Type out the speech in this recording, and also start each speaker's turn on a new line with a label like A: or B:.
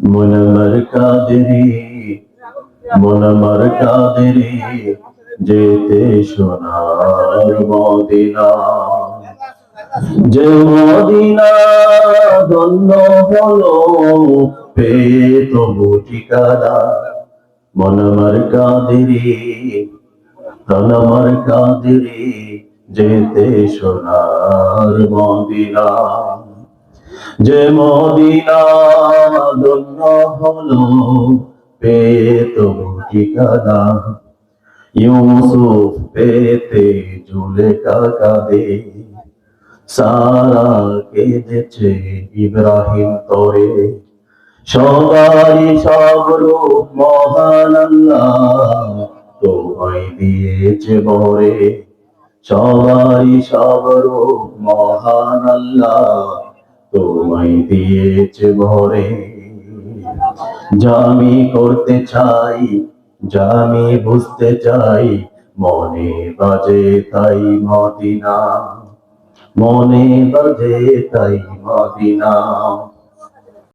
A: মন আমার কাদেরে, মন আমার কাদেরে, যেতে সোনার মদিনা। যে মদিনা ধন্য হলো পেয়ে তবু ঠিকানা। মন আমার কাদেরে, প্রাণ আমার কাদেরে, যেতে সোনার মদিনা। যে মদিনা ধন্য হলো পেয়ে তবু ঠিকানা। ইউসুফ পেতে জুলেখা কাঁদে, সারা কেঁদেছে ইব্রাহিম তরে। সবারই সব রূপ মহান আল্লাহ, তোমায় দিয়েছে ভরে। সবারই সব রূপ মহান আল্লাহ, তোমায় দিয়েছে ভরে। যা আমি করতে চাই, যা আমি বুঝতে চাই, মনে বাজে তাই মদিনা, মনে বাজে তাই মদিনা।